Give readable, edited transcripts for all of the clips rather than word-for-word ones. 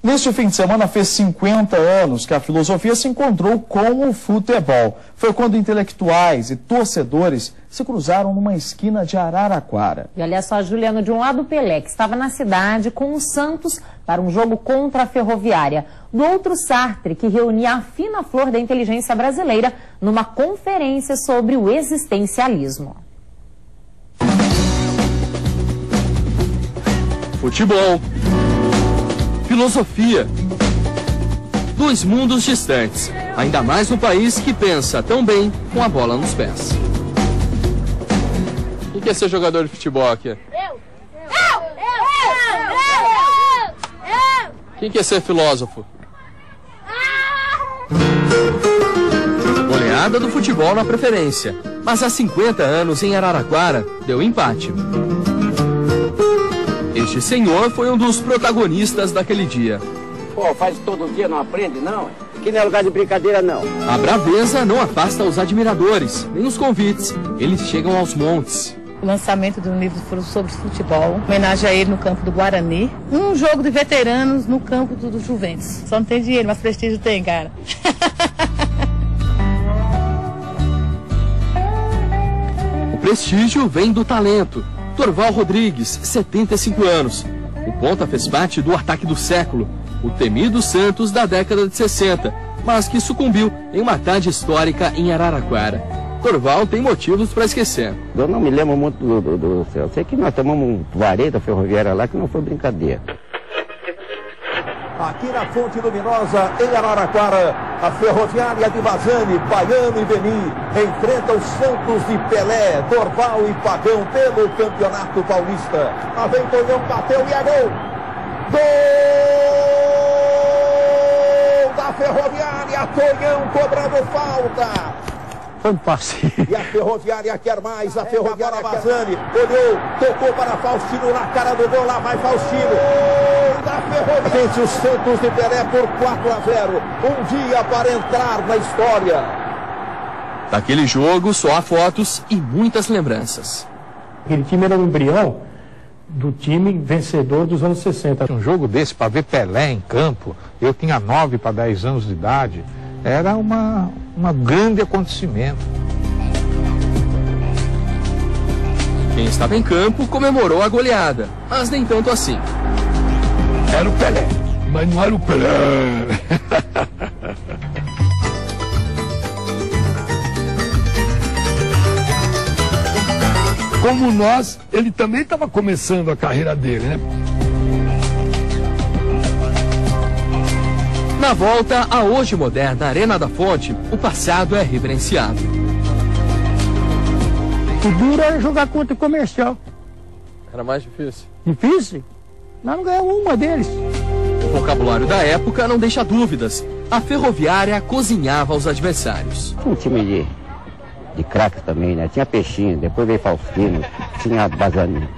Neste fim de semana fez 50 anos que a filosofia se encontrou com o futebol. Foi quando intelectuais e torcedores se cruzaram numa esquina de Araraquara. E olha só, Juliano, de um lado o Pelé, que estava na cidade com o Santos para um jogo contra a Ferroviária. Do outro, Sartre, que reunia a fina flor da inteligência brasileira numa conferência sobre o existencialismo. Futebol. Filosofia. Dois mundos distantes, ainda mais no país que pensa tão bem com a bola nos pés. Quem quer ser jogador de futebol aqui? Eu! Quem quer ser filósofo? Goleada do futebol na preferência, mas há 50 anos em Araraquara deu empate. Este senhor foi um dos protagonistas daquele dia. Pô, faz todo dia, não aprende, não? Aqui não é lugar de brincadeira, não. A braveza não afasta os admiradores, nem os convites. Eles chegam aos montes. O lançamento de um livro sobre futebol, homenagem a ele no campo do Guarani. Um jogo de veteranos no campo do Juventus. Só não tem dinheiro, mas prestígio tem, cara. O prestígio vem do talento. Dorval Rodrigues, 75 anos. O ponta fez parte do ataque do século, o temido Santos da década de 60, mas que sucumbiu em uma tarde histórica em Araraquara. Dorval tem motivos para esquecer. Eu não me lembro muito do céu. Sei que nós tomamos um vareio da Ferroviária lá que não foi brincadeira. Aqui na Fonte Luminosa, em Araraquara, a Ferroviária de Vazani, Baiano e Beni enfrenta os Santos de Pelé, Dorval e Pagão pelo Campeonato Paulista. Lá vem Tonhão, bateu e é gol! Gol da Ferroviária, Tonhão cobrando falta. Foi um passe. E a Ferroviária quer mais, a Ferroviária Vazani olhou, tocou para Faustino na cara do gol, lá vai Faustino. Da Ferroviária vence o Santos de Pelé por 4-0. Um dia para entrar na história. Daquele jogo só há fotos e muitas lembranças. Aquele time era um embrião do time vencedor dos anos 60. Um jogo desse para ver Pelé em campo, eu tinha 9 para 10 anos de idade, era um grande acontecimento. Quem estava em campo comemorou a goleada, mas nem tanto assim. Era o Pelé, mas não era o Pelé. Como nós, ele também estava começando a carreira dele, né? Na volta à hoje moderna Arena da Fonte, o passado é reverenciado. O duro era jogar contra o Comercial. Era mais difícil. Difícil? Nós não ganhamos uma deles. O vocabulário da época não deixa dúvidas. A Ferroviária cozinhava os adversários. Um time de craques também, né? Tinha Peixinho, depois veio Faustino, tinha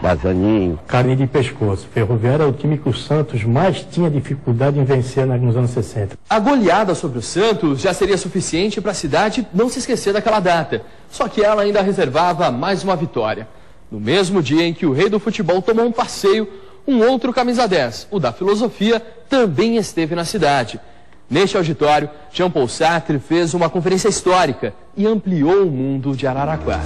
Bazaninho. Carne de pescoço. Ferroviária é o time que o Santos mais tinha dificuldade em vencer nos anos 60. A goleada sobre o Santos já seria suficiente para a cidade não se esquecer daquela data. Só que ela ainda reservava mais uma vitória. No mesmo dia em que o rei do futebol tomou um passeio, um outro camisa 10, o da filosofia, também esteve na cidade. Neste auditório, Jean-Paul Sartre fez uma conferência histórica e ampliou o mundo de Araraquara.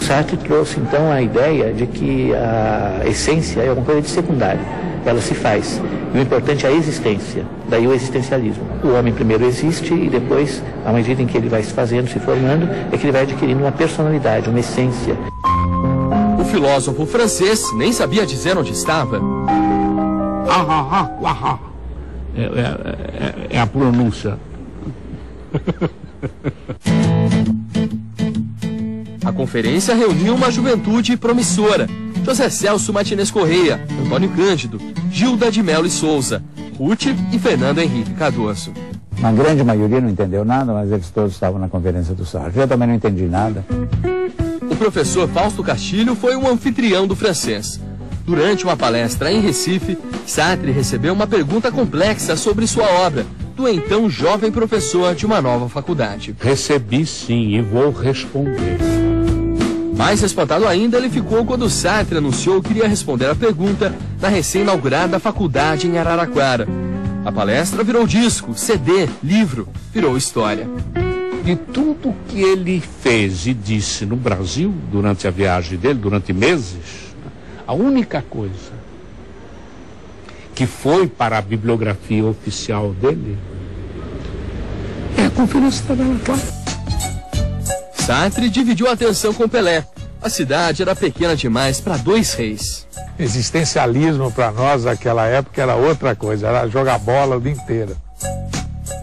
Sartre trouxe então a ideia de que a essência é uma coisa de secundária, ela se faz. E o importante é a existência, daí o existencialismo. O homem primeiro existe e depois, à medida em que ele vai se fazendo, se formando, é que ele vai adquirindo uma personalidade, uma essência. O filósofo francês nem sabia dizer onde estava. É a pronúncia. A conferência reuniu uma juventude promissora. José Celso Martinez Correia, Antônio Cândido, Gilda de Melo e Souza, Ruth e Fernando Henrique Cardoso. Uma grande maioria não entendeu nada, mas eles todos estavam na conferência do Sartre. Eu também não entendi nada. O professor Fausto Castilho foi um anfitrião do francês. Durante uma palestra em Recife, Sartre recebeu uma pergunta complexa sobre sua obra, do então jovem professor de uma nova faculdade. Recebi sim e vou responder. Mais espantado ainda ele ficou quando Sartre anunciou que iria responder a pergunta na recém-inaugurada faculdade em Araraquara. A palestra virou disco, CD, livro, virou história. De tudo que ele fez e disse no Brasil durante a viagem dele, durante meses, a única coisa que foi para a bibliografia oficial dele é a Conferência de Araraquara. Sartre dividiu a atenção com Pelé. A cidade era pequena demais para dois reis. Existencialismo para nós naquela época era outra coisa, era jogar bola o dia inteiro.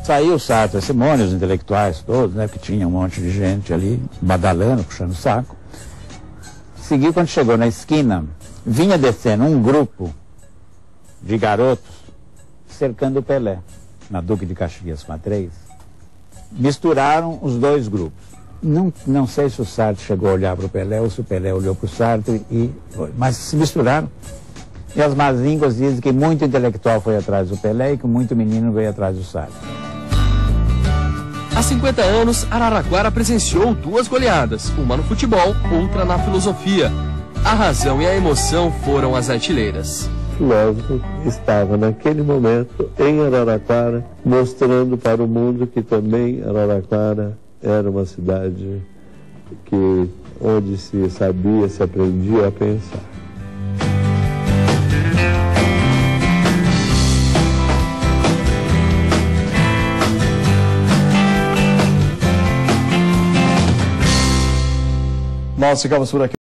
Saiu o Sartre, a Simone, os intelectuais todos, né, que tinha um monte de gente ali, badalando, puxando o saco. Seguiu, quando chegou na esquina, vinha descendo um grupo de garotos cercando o Pelé, na Duque de Caxias com a 3. Misturaram os dois grupos. Não sei se o Sartre chegou a olhar para o Pelé ou se o Pelé olhou para o Sartre, mas se misturaram. E as más línguas dizem que muito intelectual foi atrás do Pelé e que muito menino veio atrás do Sartre. Há 50 anos, Araraquara presenciou duas goleadas, uma no futebol, outra na filosofia. A razão e a emoção foram as artilheiras. O filósofo estava naquele momento em Araraquara, mostrando para o mundo que também Araraquara era uma cidade onde se sabia, se aprendia a pensar. Nós ficamos por aqui.